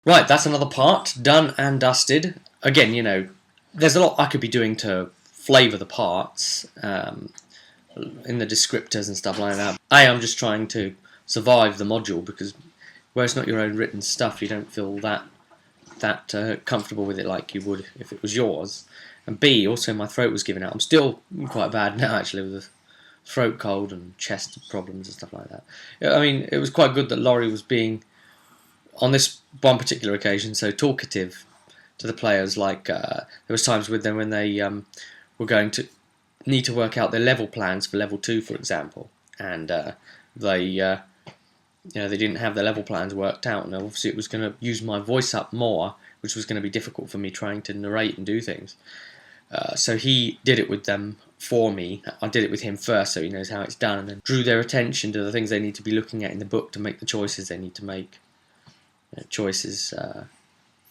Right, that's another part, done and dusted. Again, there's a lot I could be doing to flavour the parts in the descriptors and stuff like that. I'm just trying to survive the module because where it's not your own written stuff, you don't feel that comfortable with it like you would if it was yours. And B, also my throat was giving out. I'm still quite bad now actually with a throat cold and chest problems and stuff like that. I mean, it was quite good that Laurie was being, on this one particular occasion, so talkative to the players. Like there was times with them when they were going to need to work out their level plans for level 2, for example, and they they didn't have their level plans worked out, and obviously it was going to use my voice up more, which was going to be difficult for me trying to narrate and do things. So he did it with them for me. I did it with him first, so he knows how it's done, and then drew their attention to the things they need to be looking at in the book to make the choices they need to make. Choices,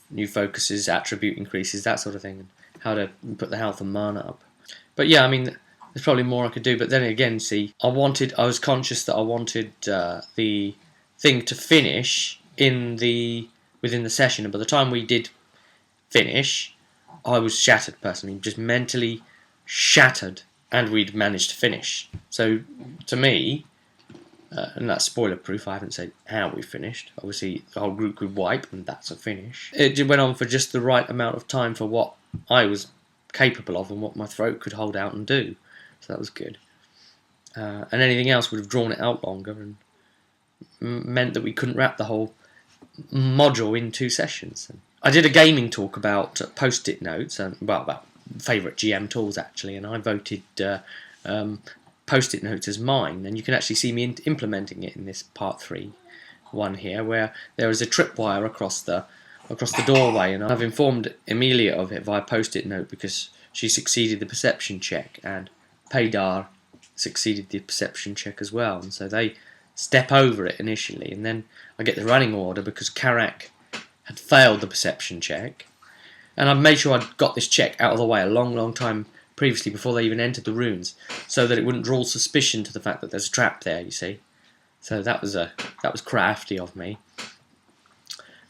new focuses, attribute increases, that sort of thing, and how to put the health and mana up. But yeah, I mean, there's probably more I could do. But then again, see, I was conscious that I wanted the thing to finish within the session, and by the time we did finish, I was shattered personally, just mentally shattered, and we'd managed to finish. So to me, and that's spoiler proof, I haven't said how we finished. Obviously the whole group could wipe and that's a finish. It went on for just the right amount of time for what I was capable of and what my throat could hold out and do. So that was good. And anything else would have drawn it out longer and meant that we couldn't wrap the whole module in 2 sessions. I did a gaming talk about post-it notes, and about favourite GM tools actually, and I voted post-it notes as mine, and you can actually see me implementing it in this part 3 one here, where there is a tripwire across the doorway, and I've informed Emilia of it via post-it note because she succeeded the perception check, and Paydar succeeded the perception check as well, and so they step over it initially, and then I get the running order because Karak had failed the perception check, and I've made sure I'd got this check out of the way a long time previously before they even entered the runes, so that it wouldn't draw suspicion to the fact that there's a trap there, you see. So that was crafty of me.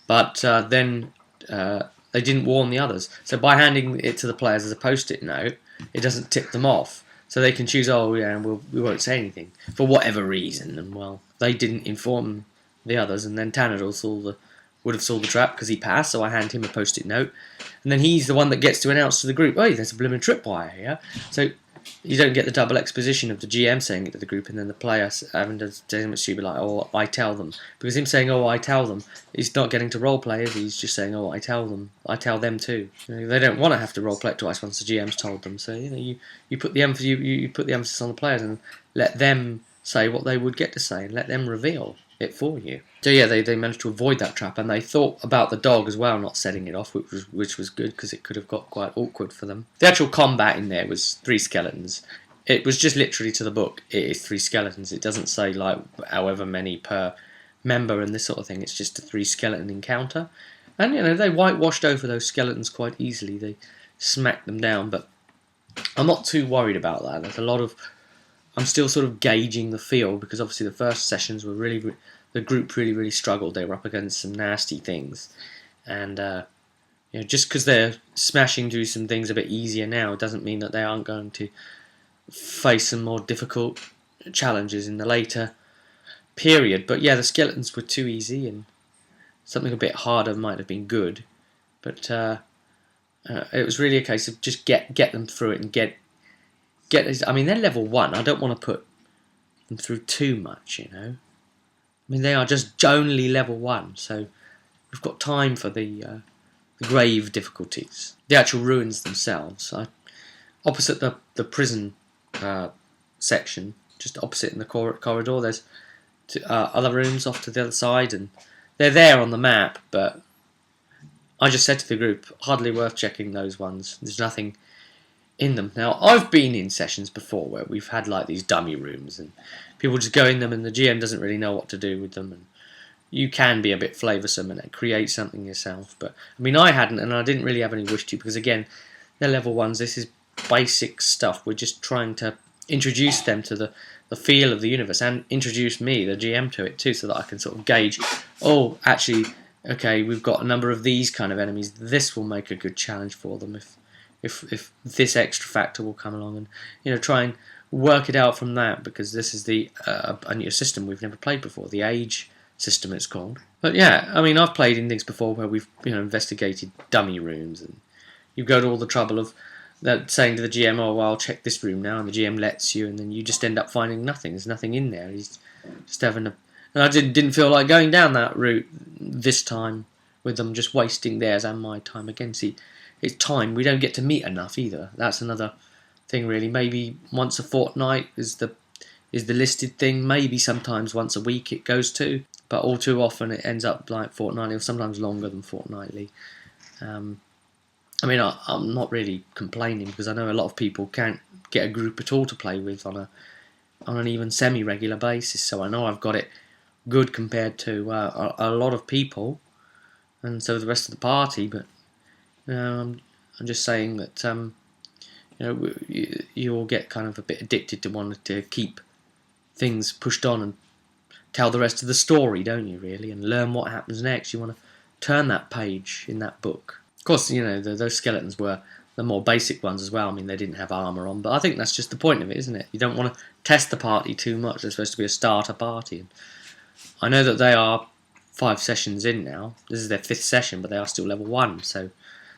But then they didn't warn the others. So by handing it to the players as a post-it note, it doesn't tip them off. So they can choose, oh yeah, we won't say anything for whatever reason. And well, they didn't inform the others, and then Tanador would have saw the trap because he passed, so I hand him a post-it note, and then he's the one that gets to announce to the group, oh, there's a blooming tripwire here. So you don't get the double exposition of the GM saying it to the group and then the player having to say something stupid like, oh, I tell them. Because him saying, oh, I tell them, he's not getting to roleplay, is he? He's just saying, oh, I tell them. I tell them too. They don't want to have to roleplay it twice once the GM's told them. So you put the emphasis on the players and let them say what they would get to say and let them reveal it for you. So yeah, they managed to avoid that trap, and they thought about the dog as well, not setting it off, which was good because it could have got quite awkward for them. The actual combat in there was 3 skeletons. It was just literally to the book. It is 3 skeletons. It doesn't say like however many per member and this sort of thing. It's just a 3 skeleton encounter, and they whitewashed over those skeletons quite easily. They smacked them down, but I'm not too worried about that. There's a lot of I'm still sort of gauging the feel because obviously the first sessions were the group really struggled. They were up against some nasty things, and just because they're smashing through some things a bit easier now doesn't mean that they aren't going to face some more difficult challenges in the later period. But yeah, the skeletons were too easy, and something a bit harder might have been good. But it was really a case of just get them through it and get. I mean, they're level 1. I don't want to put them through too much, I mean, they are just only level 1, so we've got time for the grave difficulties. The actual ruins themselves. Opposite the prison section, just opposite in the corridor, there's other rooms off to the other side, and they're there on the map, but I just said to the group, hardly worth checking those ones. There's nothing in them. Now, I've been in sessions before where we've had like these dummy rooms and people just go in them and the GM doesn't really know what to do with them, and you can be a bit flavoursome and create something yourself. But I mean, I hadn't, and I didn't really have any wish to, because again, they're level 1s. This is basic stuff. We're just trying to introduce them to the feel of the universe and introduce me, the GM, to it too, so that I can sort of gauge, oh, actually okay, we've got a number of these kind of enemies. This will make a good challenge for them if this extra factor will come along, and try and work it out from that, because this is a new system we've never played before, the age system it's called. But yeah, I mean, I've played in things before where we've investigated dummy rooms, and you go to all the trouble of saying to the GM, oh, well, I'll check this room now, and the GM lets you, and then you just end up finding nothing. There's nothing in there. He's just having a... And I didn't feel like going down that route this time, with them just wasting theirs and my time again. See, it's time. We don't get to meet enough either. That's another thing, really. Maybe once a fortnight is the listed thing. Maybe sometimes once a week it goes to, but all too often it ends up like fortnightly, or sometimes longer than fortnightly. I mean, I'm not really complaining, because I know a lot of people can't get a group at all to play with on an even semi-regular basis. So I know I've got it good compared to a lot of people, and so the rest of the party. But I'm just saying that you all get kind of a bit addicted to wanting to keep things pushed on and tell the rest of the story, don't you, really, and learn what happens next. You want to turn that page in that book. Of course, those skeletons were the more basic ones as well. I mean, they didn't have armour on, but I think that's just the point of it, isn't it? You don't want to test the party too much. They're supposed to be a starter party. I know that they are 5 sessions in now. This is their 5th session, but they are still level 1, so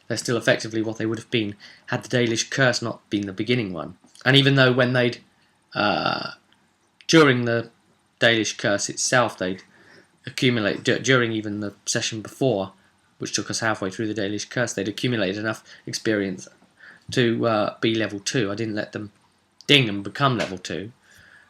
they're still effectively what they would have been had the Dalish Curse not been the beginning one. And even though when they'd... during the Dalish Curse itself, they'd accumulate... During even the session before, which took us halfway through the Dalish Curse, they'd accumulated enough experience to be level 2. I didn't let them ding and become level 2,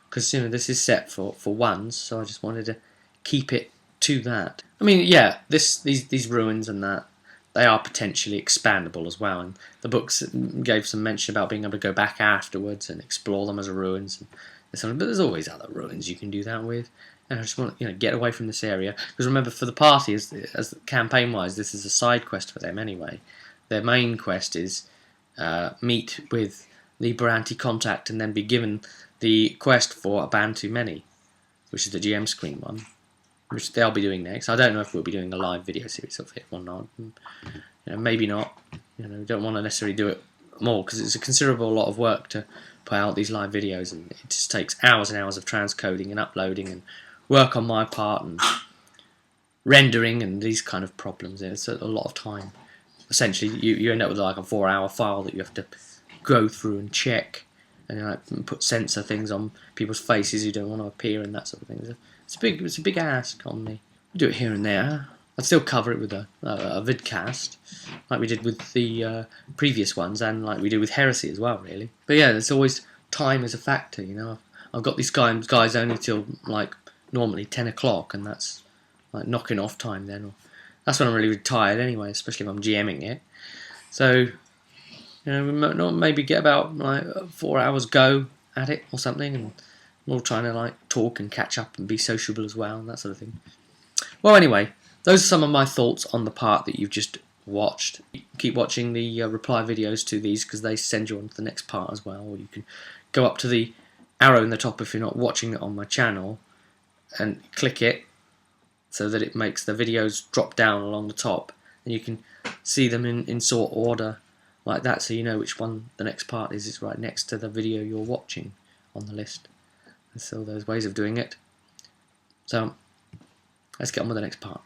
because this is set for ones, so I just wanted to keep it to that. I mean, yeah, these ruins and that, they are potentially expandable as well, and the books gave some mention about being able to go back afterwards and explore them as ruins and something. But there's always other ruins you can do that with, and I just want to get away from this area, because remember, for the party, as campaign wise, this is a side quest for them anyway. Their main quest is meet with the Baranti contact and then be given the quest for a band too many, which is the GM screen one, which they'll be doing next. I don't know if we'll be doing a live video series of it or not. Maybe not. Don't want to necessarily do it more, because it's a considerable lot of work to put out these live videos, and it just takes hours and hours of transcoding and uploading and work on my part and rendering and these kind of problems. It's a lot of time. Essentially, you end up with like a 4-hour file that you have to go through and check, and put censor things on people's faces who don't want to appear and that sort of thing. It's a big ask on me. I do it here and there. I'd still cover it with a vidcast, like we did with the previous ones, and like we did with Heresy as well, really. But yeah, there's always time as a factor. I've got these guys only till like normally 10 o'clock, and that's like knocking off time then. That's when I'm really tired anyway, especially if I'm GMing it. So we might not maybe get about like 4 hours go at it or something, and we're all trying to like talk and catch up and be sociable as well and that sort of thing. Well, anyway, those are some of my thoughts on the part that you've just watched. Keep watching the reply videos to these, because they send you on to the next part as well. Or you can go up to the arrow in the top if you're not watching it on my channel and click it, so that it makes the videos drop down along the top, and you can see them in sort order like that, so you know which one the next part is. It's right next to the video you're watching on the list. So there's ways of doing it. So let's get on with the next part.